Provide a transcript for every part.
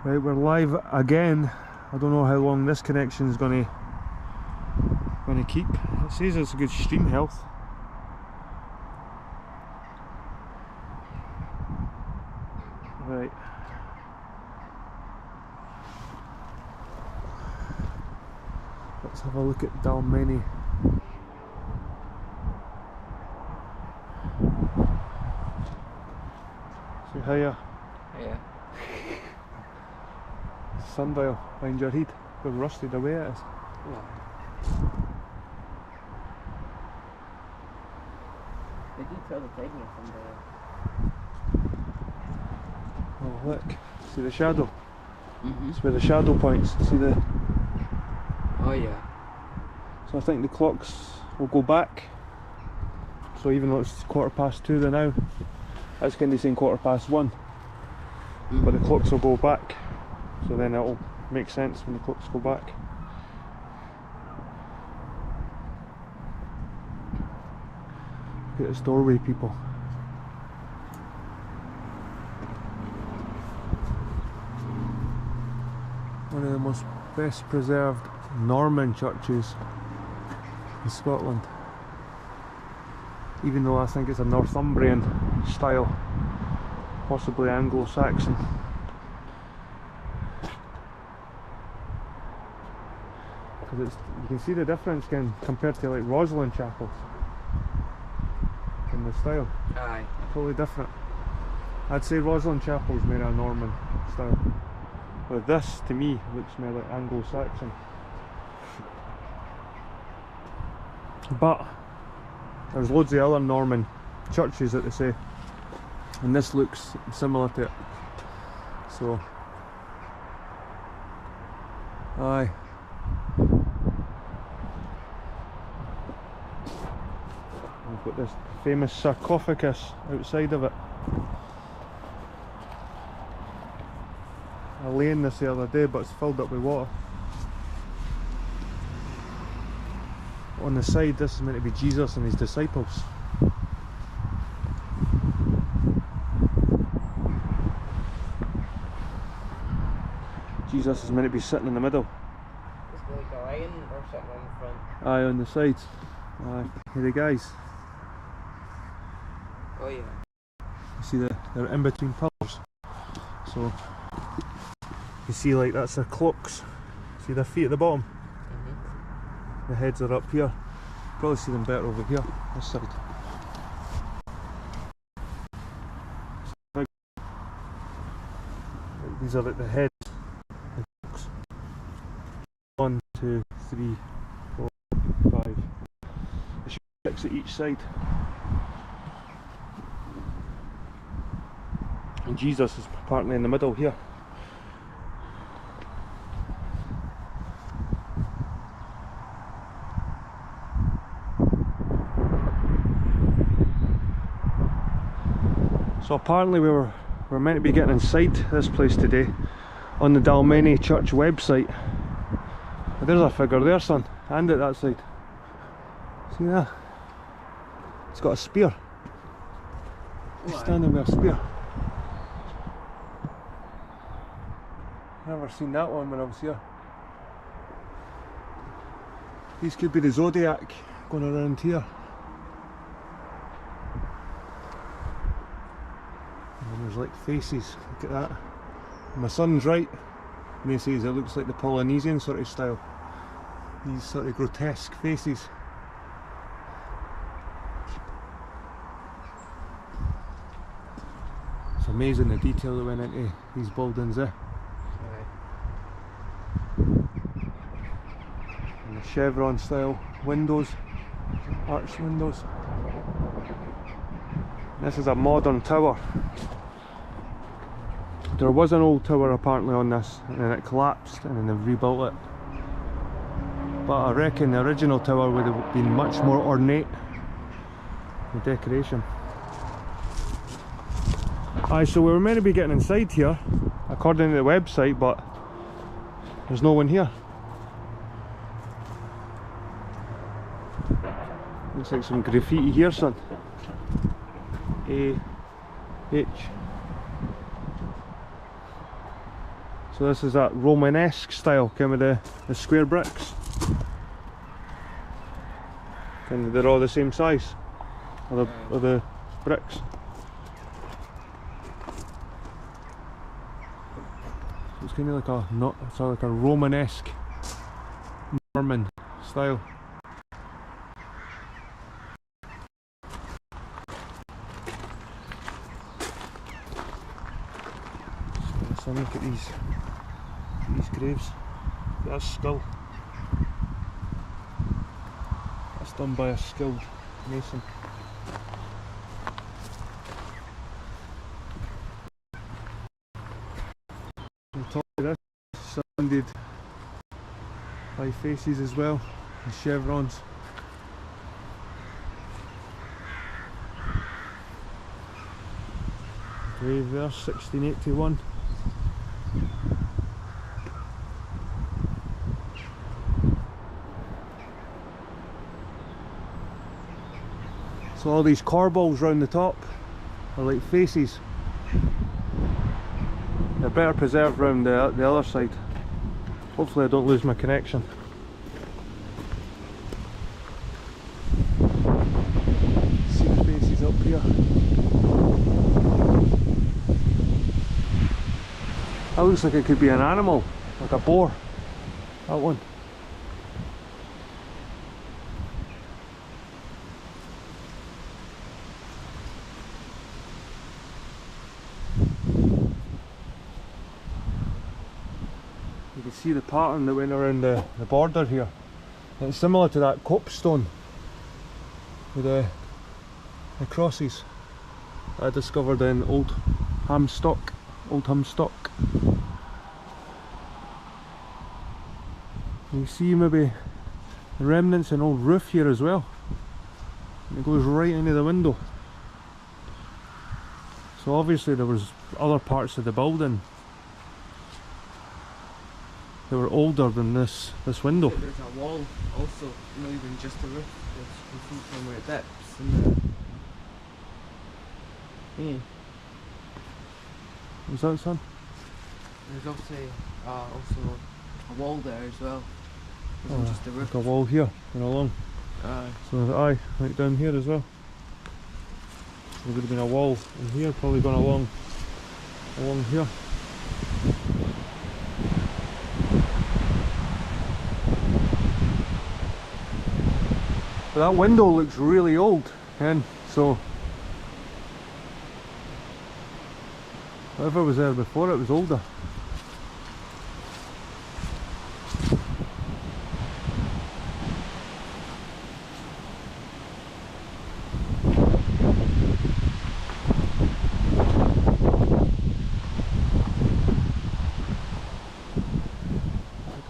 Right, we're live again. I don't know how long this connection is gonna keep. It says it's a good stream health. Right. Let's have a look at Dalmeny. Say hiya. Yeah. Sundial behind your head. How rusted away it is. They do tell the taking from there. Oh look, see the shadow? Mm-hmm. It's where the shadow points. See the... Oh yeah. So I think the clocks will go back. So even though it's 2:15 now, that's kind of saying 1:15. But the clocks will go back. So then it'll make sense when the clocks go back. Look at this doorway, people. One of the most best preserved Norman churches in Scotland. Even though I think it's a Northumbrian style, possibly Anglo-Saxon. Because you can see the difference compared to like Roslin chapels in the style. Aye. Totally different. I'd say Roslin chapel's more a Norman style. But this, to me, looks more like Anglo-Saxon. But there's loads of other Norman churches that they say, and this looks similar to it. So, aye. We've got this famous sarcophagus outside of it. I lay in this the other day, but it's filled up with water. On the side, this is meant to be Jesus and his disciples. Jesus is meant to be sitting in the middle. Is there like a lion or something on the front? Aye, on the sides. Aye, here the guys. Oh yeah. You see they're in between pillars. So you see, like, that's their clocks. See their feet at the bottom? The heads are up here. Probably see them better over here, this side. These are like the heads. The clocks. 1, 2, 3, 4, 5. There should be 6 at each side. And Jesus is partly in the middle here. So apparently we're meant to be getting inside this place today on the Dalmeny church website. But there's a figure there, son, and at that side. See that? It's got a spear. He's standing with a spear. Never seen that one when I was here. These could be the Zodiac going around here. And there's like faces, look at that. My son's right when he says it looks like the Polynesian sort of style. These sort of grotesque faces. It's amazing the detail that went into these buildings there. And the chevron style windows, arch windows. This is a modern tower. There was an old tower apparently on this, and then it collapsed and then they've rebuilt it. But I reckon the original tower would have been much more ornate, the decoration. Aye, so we were meant to be getting inside here according to the website, but there's no one here. Looks like some graffiti here, son. A H. So this is that Romanesque style, kind of the square bricks. And they're all the same size, of the bricks. So it's kind of like a Romanesque Norman style. So look at these graves. That's a skull. That's done by a skilled mason. On top of this, surrounded by faces as well, and chevrons. Grave there, 1681. So all these corbels round the top are like faces. They're better preserved round the other side. Hopefully I don't lose my connection. See the faces up here. That looks like it could be an animal, like a boar. That one. You can see the pattern that went around the border here. It's similar to that copestone with the crosses that I discovered in Old Hamstock. You see maybe the remnants in an old roof here as well. And it goes right into the window. So obviously there was other parts of the building that were older than this window. There's a wall also, not even just a roof. You can see from where it dips. And yeah. Was that son? There's also a wall there as well. It wasn't just a roof. Like a wall here and along. So right down here as well. So there would have been a wall in here, probably gone along here. But that window looks really old, and so whatever was there before it was older.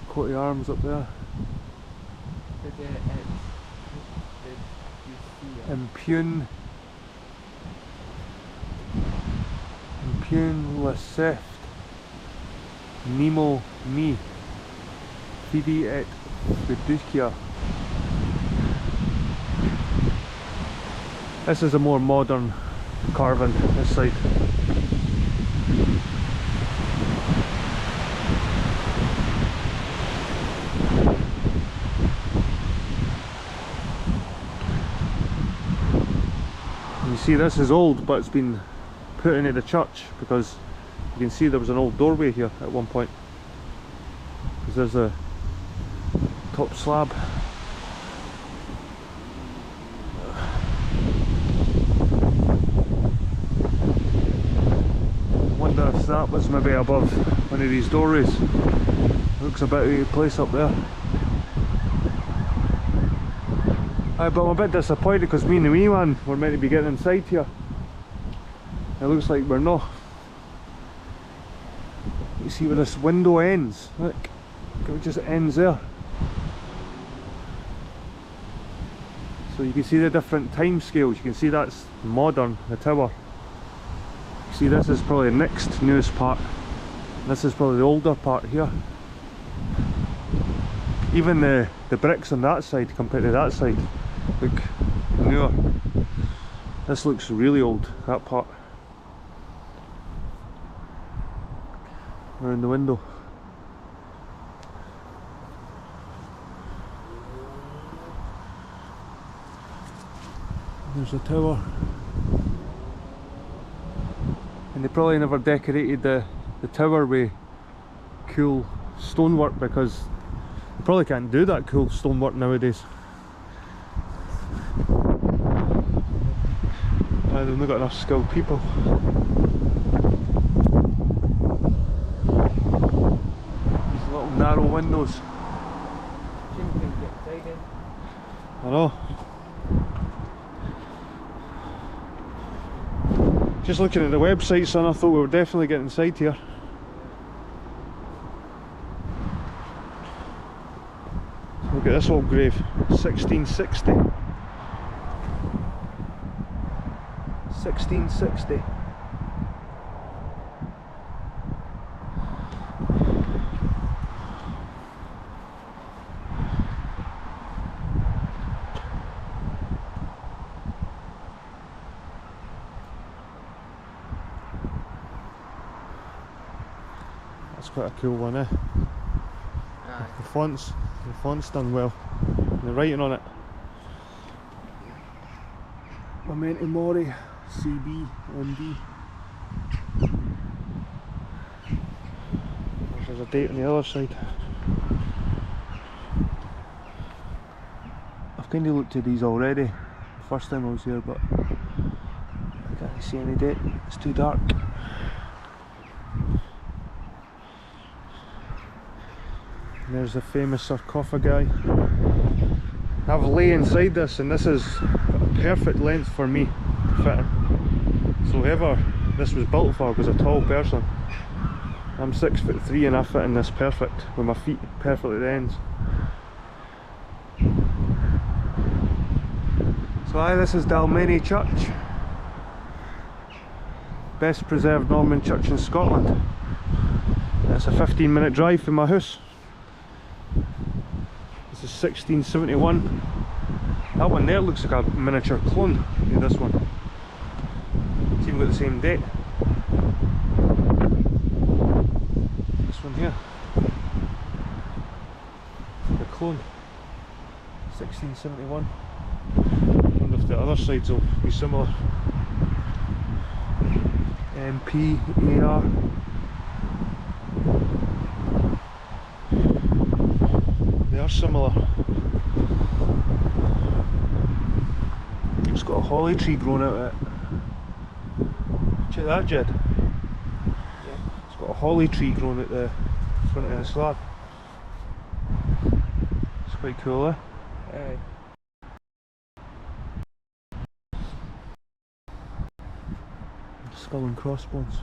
Coat of arms up there. Impune le Seft Nemo Mi Fidi et Fiducia. This is a more modern carving this side. You see this is old, but it's been put into the church because you can see there was an old doorway here at one point, because there's a top slab. Wonder if that was maybe above one of these doorways. Looks a bit out of place up there. But I'm a bit disappointed because me and the wee man were meant to be getting inside here. It looks like we're not. You see where this window ends? Look, it just ends there. So you can see the different time scales. You can see that's modern, the tower. You see this is probably the next newest part. This is probably the older part here. Even the bricks on that side compared to that side look newer. This looks really old, that part around the window. There's the tower. And they probably never decorated the tower with cool stonework because they probably can't do that cool stonework nowadays. They've not got enough skilled people. These little narrow windows. I know. Just looking at the website, son, I thought we were definitely getting inside here. Look at this old grave, 1660. 1660. That's quite a cool one, eh? Aye. The font's done well. And the writing on it. Memento Mori, CB, MD. There's a date on the other side. I've kind of looked at these already the first time I was here, but I can't see any date. It's too dark. And there's the famous sarcophagi. I've lay inside this, and this is a perfect length for me to fit in. So whoever this was built for was a tall person. I'm 6'3" and I fit in this perfect, with my feet perfectly at the ends. So aye, this is Dalmeny Church. Best preserved Norman church in Scotland. And it's a 15-minute drive from my house. This is 1671. That one there looks like a miniature clone of this one. It's even got the same date. This one here. The clone. 1671. I wonder if the other sides will be similar. MP, AR. They are similar. It's got a holly tree growing out of it. Check that, Jed. Yeah. It's got a holly tree growing at the front of the slab. It's quite cool, eh? Aye. Skull and crossbones.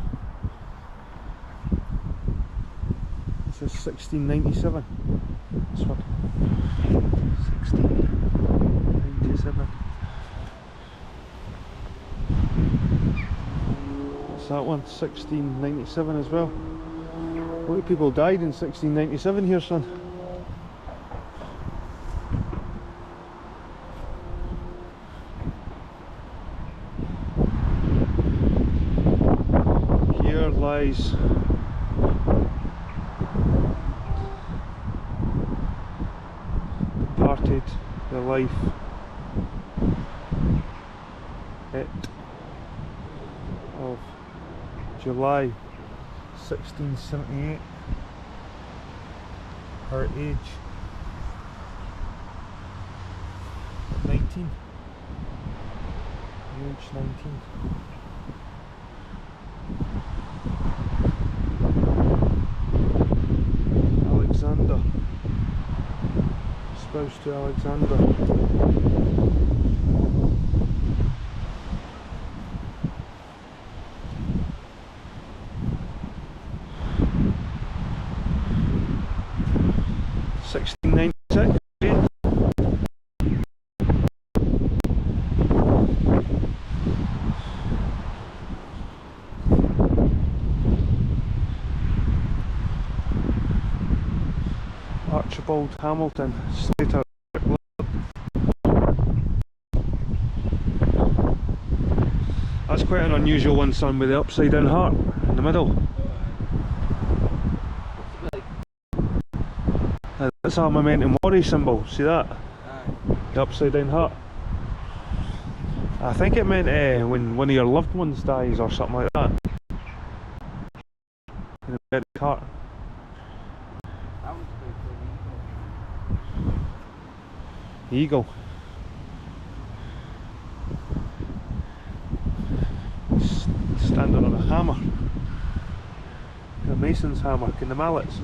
This is 1697. This one. 1697. What's that one? 1697 as well. A lot of people died in 1697 here, son. Here lies departed the life of July 1678. Her age 19. Age 19. Alexander. Spouse to Alexander. $1696. Archibald Hamilton, Slater. That's quite an unusual one, son, with the upside down heart in the middle. That's a memento mori symbol, see that? Aye. The upside down heart. I think it meant when one of your loved ones dies or something like that. In a buried cart. That one's pretty cool. Eagle. Standing on a hammer. A mason's hammer, can the mallets.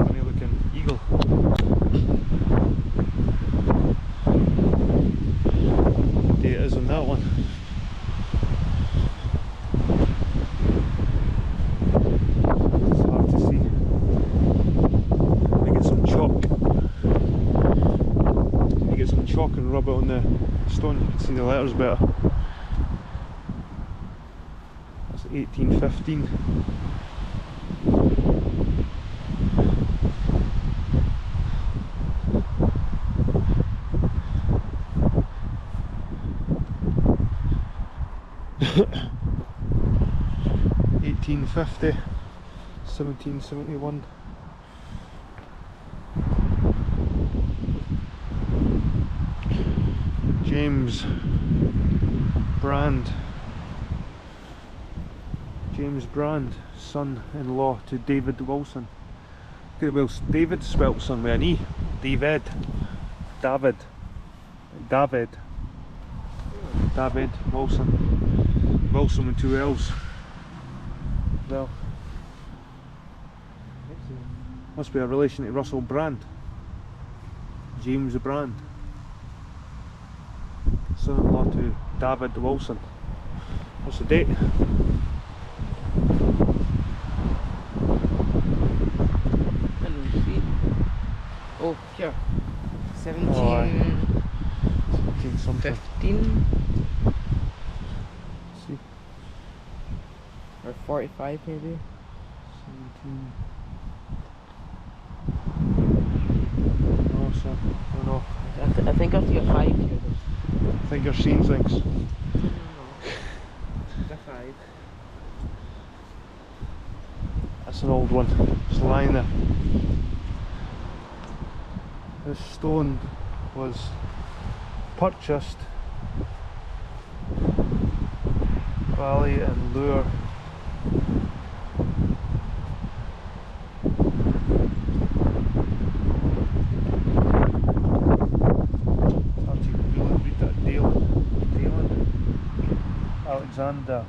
Funny looking eagle. What day it is on that one? It's hard to see. Let me get some chalk. Let me get some chalk and rub it on the stone, you can see the letters better. That's 1815. $1850, 1771. James Brand. James Brand, son-in-law to David Wilson. Well, David spelt son with an E. David. David Wilson. Wilson with two L's. Well, must be a relation to Russell Brand. James Brand. Son-in-law to David Wilson. What's the date? Oh, here. 17 something. 15 See? or 45 maybe. 17. Oh, so, I don't know. I think I've got 5 here though. I think you're seeing things. No. Got 5. That's an old one. It's lying there. This stone was purchased Valley and Lure. Hard to really read that. Dalen. Alexandela.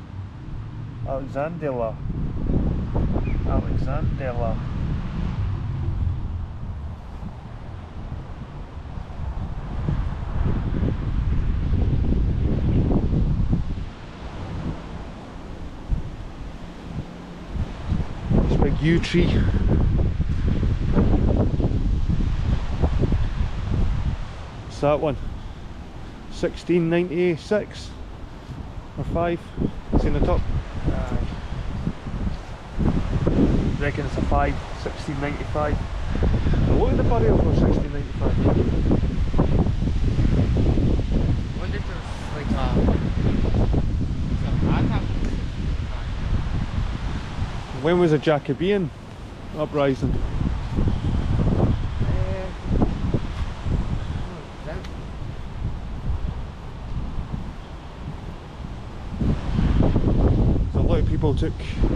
This big yew tree. What's that one? 1696 or 5? It's in the top. I reckon it's a 5, 1695. Now look at the burial for 1695. I wonder if there's like a attack. When was the Jacobean uprising? So a lot of people took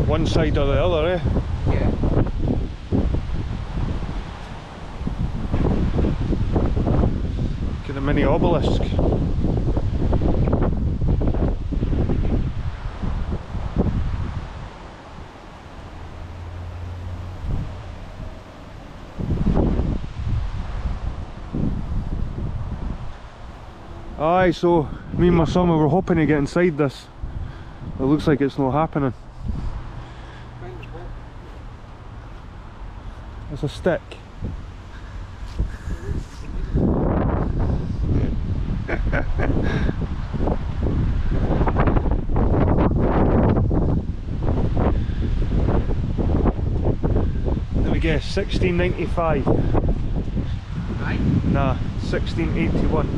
one side or the other, eh? Yeah. Look at the mini obelisk. Aye, so me and my son we were hoping to get inside this. It looks like it's not happening. It's a stick. Let me guess, 1695. Aye. Nah, 1681.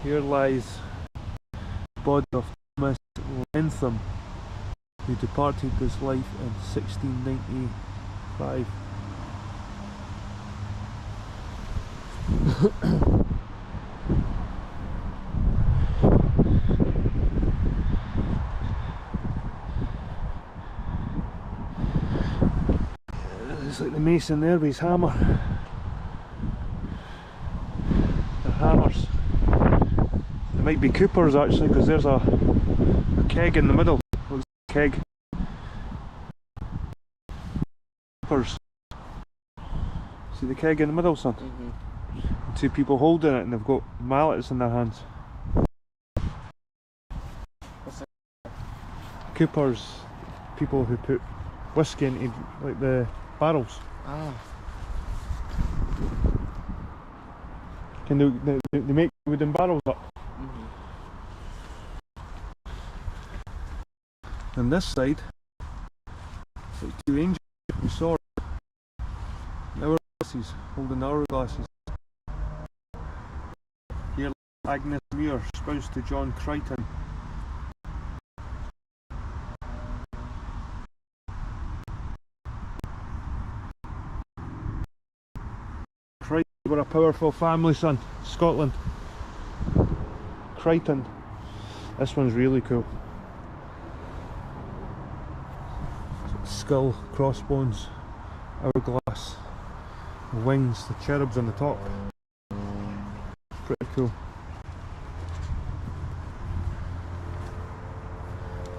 Here lies the body of Thomas Lentham, who departed this life in 1695. It's like the mason there with his hammer. They're hammers. They might be coopers actually, because there's a keg in the middle. Looks like a keg. Coopers. See the keg in the middle, son? Mm-hmm. Two people holding it and they've got mallets in their hands. What's that? Coopers, people who put whiskey into like the barrels. Ah. Can they make wooden barrels up? Mm-hmm. On this side, it's like two angels with swords. Hourglasses, holding hourglasses. Here, Agnes Muir, spouse to John Crichton. Crichton were a powerful family, son. Scotland. Crichton. This one's really cool. Skull, crossbones, hourglass, wings, the cherubs on the top. Pretty cool.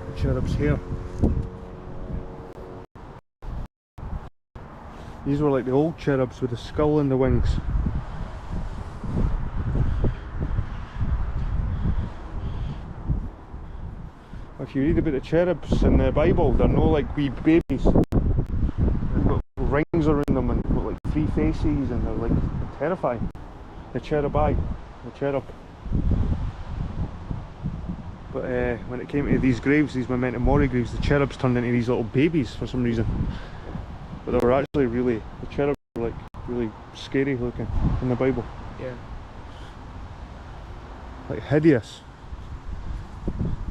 The cherubs here. These were like the old cherubs with the skull and the wings. If you read about the cherubs in the Bible, they're no like wee babies. They've got rings around them and got like three faces, and they're like terrifying. The cherubi, the cherub. But when it came to these graves, these memento mori graves, the cherubs turned into these little babies for some reason. But they were actually really, the cherubs were like really scary looking in the Bible. Yeah. Like hideous.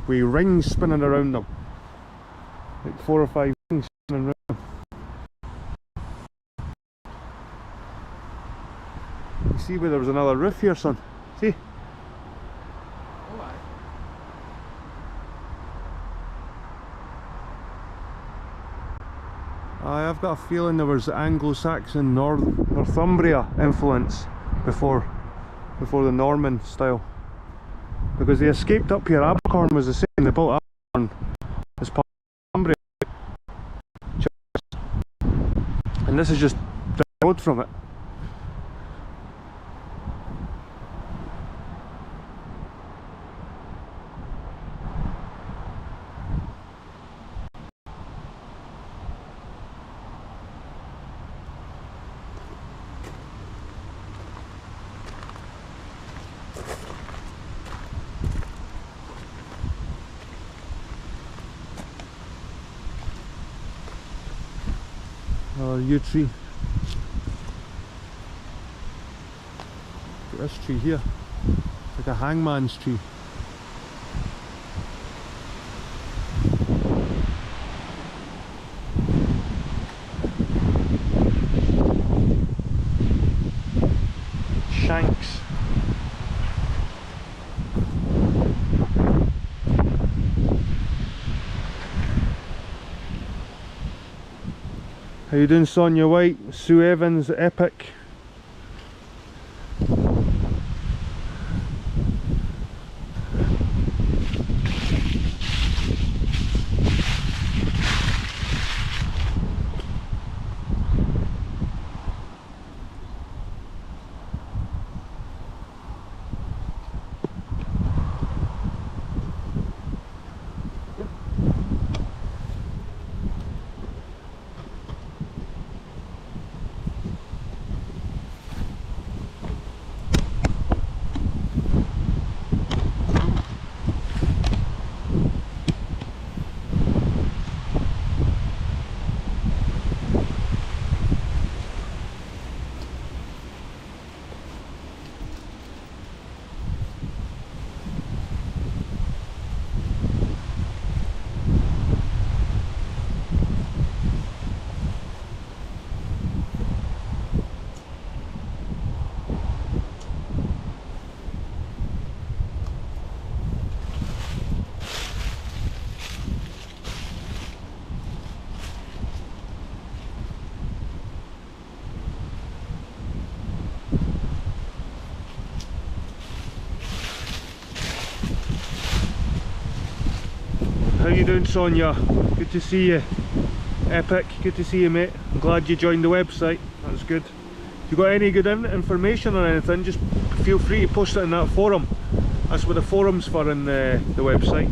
With rings spinning around them. Like 4 or 5 rings spinning around them. You see where there was another roof here, son? See? I've got a feeling there was Anglo-Saxon Northumbria influence before the Norman style. Because they escaped up here. Abercorn was the same. They built Abercorn as part of Northumbria. And this is just the road from it. Another yew tree. Got this tree here. It's like a hangman's tree. Shanks. How you doing, Sonia White? Sue Evans, Epic. you doing, Sonia? Good to see you. Epic, good to see you, mate. I'm glad you joined the website. That's good. If you got any good information or anything, just feel free to post it in that forum. That's what the forum's for in the website.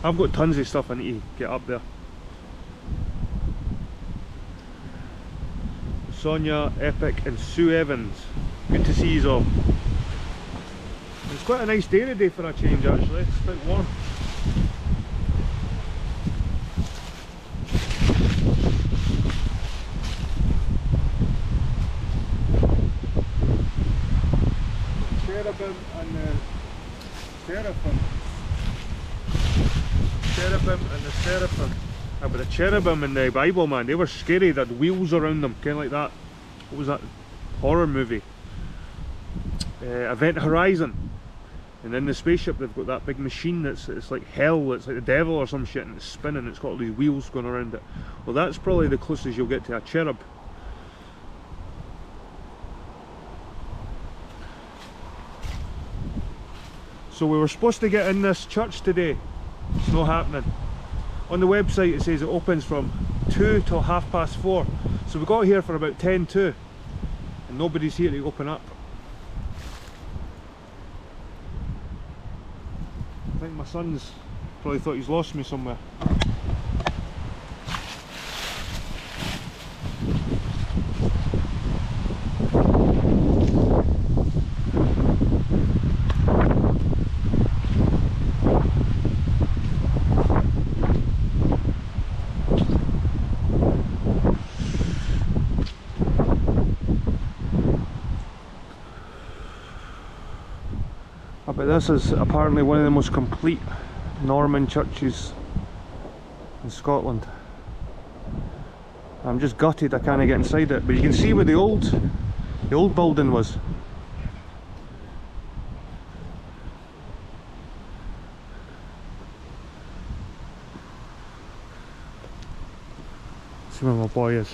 I've got tons of stuff I need to get up there. Sonia, Epic and Sue Evans. Good to see you all. It's quite a nice day today for a change actually, it's quite warm. Cherubim and the seraphim. Cherubim and the seraphim. But the cherubim in the Bible, man, they were scary. They had wheels around them, kind of like that. What was that horror movie? Event Horizon. And in the spaceship they've got that big machine it's like hell, it's like the devil or some shit, and it's spinning, it's got all these wheels going around it. Well, that's probably the closest you'll get to a cherub. So we were supposed to get in this church today. It's not happening. On the website it says it opens from 2 till 4:30. So we got here for about 10 to, and nobody's here to open up. I think my son's probably thought he's lost me somewhere. But this is apparently one of the most complete Norman churches in Scotland. I'm just gutted I can't get inside it, but you can see where the old building was. See where my boy is.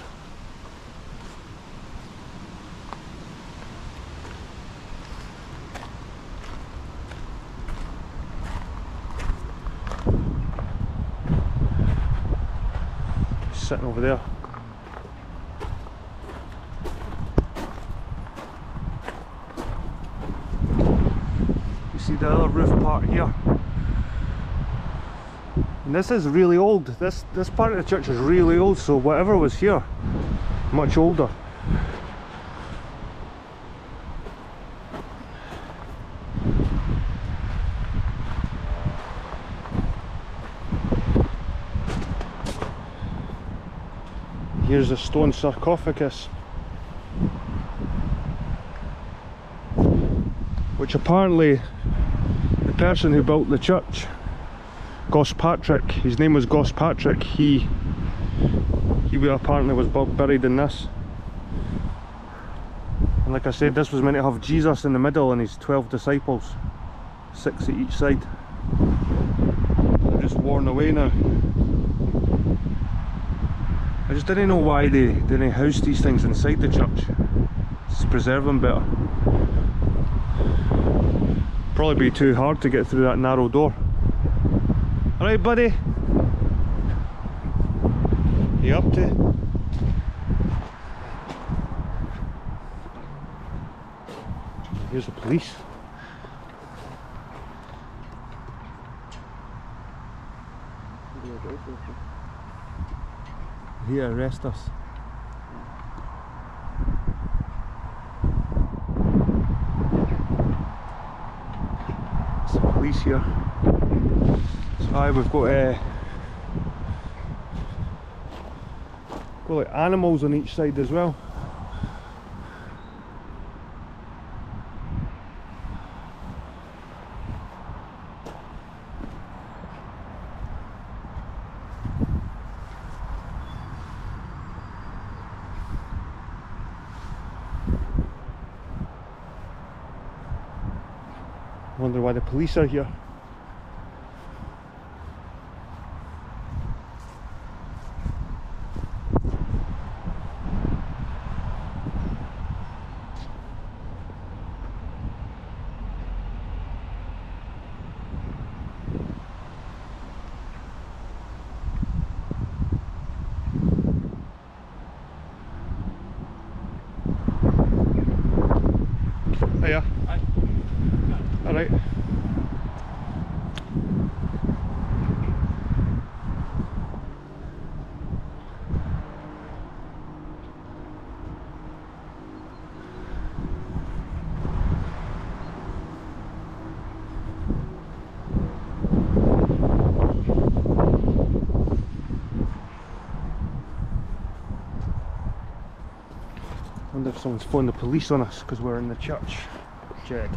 Sitting over there. You see the other roof part here, and this is really old. This part of the church is really old, so whatever was here, much older. Here's a stone sarcophagus, which apparently the person who built the church, Gospatrick, his name was Gospatrick, he apparently was buried in this. And like I said, this was meant to have Jesus in the middle and his 12 disciples, 6 at each side. They're just worn away now. I just didn't know why they didn't house these things inside the church. Just preserve them better. Probably be too hard to get through that narrow door. Alright, buddy? You up to? Here's the police. Here, arrest us. It's the police here. So we've got like animals on each side as well. Wonder why the police are here. Hiya. Hi. Alright. I wonder if someone's phoned the police on us because we're in the church. Jed.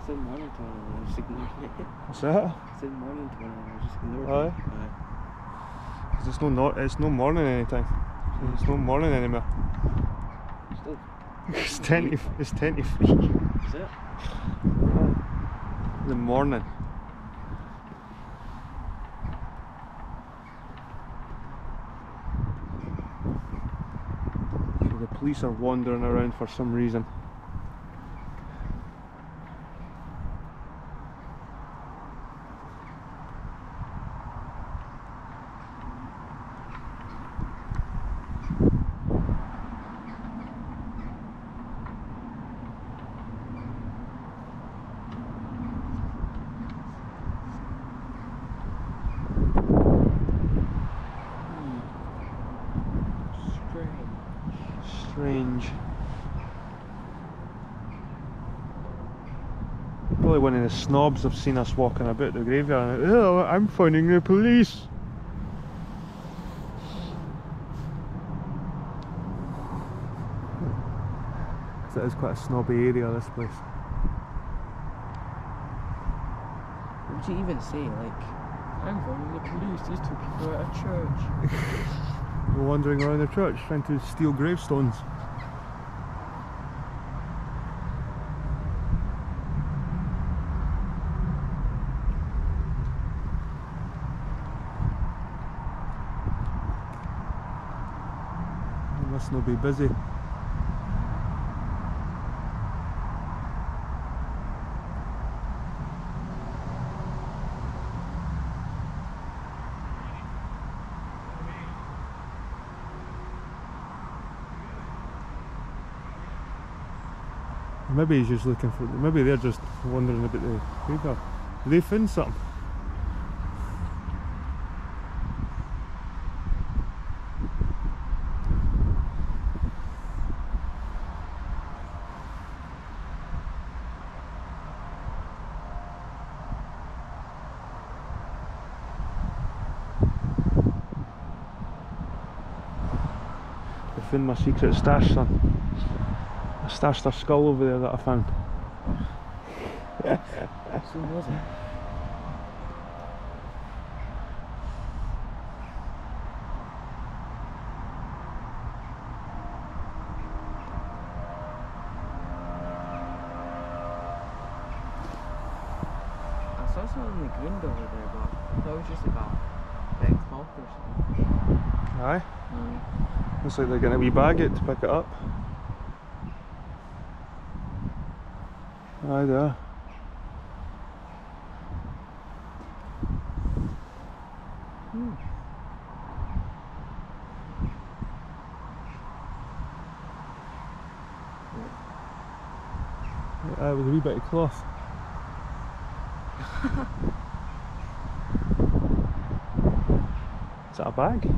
Said morning to one and I just ignored it. What's that? Said morning to one and I just ignored Aye. it. Aye. 'Cause it's no morning anytime. It's no morning anymore. Still. It's 10 to 3. Is it? The morning. So the police are wandering around for some reason. Strange. Probably one of the snobs have seen us walking about the graveyard and, oh, I'm phoning the police. Because it is quite a snobby area, this place. What would you even say? Like, I'm phoning the police, these two people are at church. We're wandering around the church trying to steal gravestones. They must not be busy. Maybe he's just looking for. Maybe they're just wondering about the graveyard. Did they find something? They found my secret stash, son. I stashed a skull over there that I found. So was it? I saw something in the ground over there, but I thought it was just like a big hawk or something. Aye. Looks like they're getting a wee bag out to pick it up. Aye, there. Aye, with a wee bit of cloth. Is that a bag?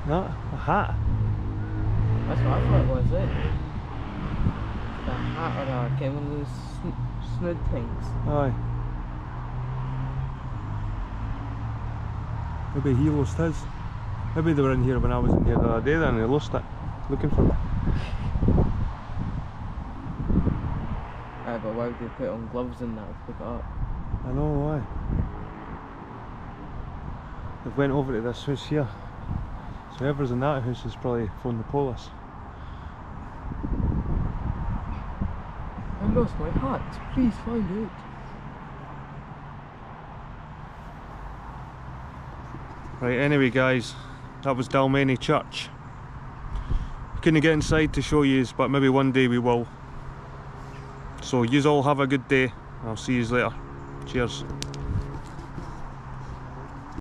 No, a hat. That's what I thought it was, it? A hat or a kind of one of those snood things. Aye. Maybe he lost his. Maybe they were in here when I was in here the other day then and they lost it. Looking for it. Aye, but why would they put on gloves and that to pick it up? I know why. They've went over to this house here. So whoever's in that house has probably phoned the police. I lost my hat, please find it. Right, anyway guys, that was Dalmeny Church. Couldn't get inside to show you, but maybe one day we will. So yous all have a good day. I'll see yous later. Cheers.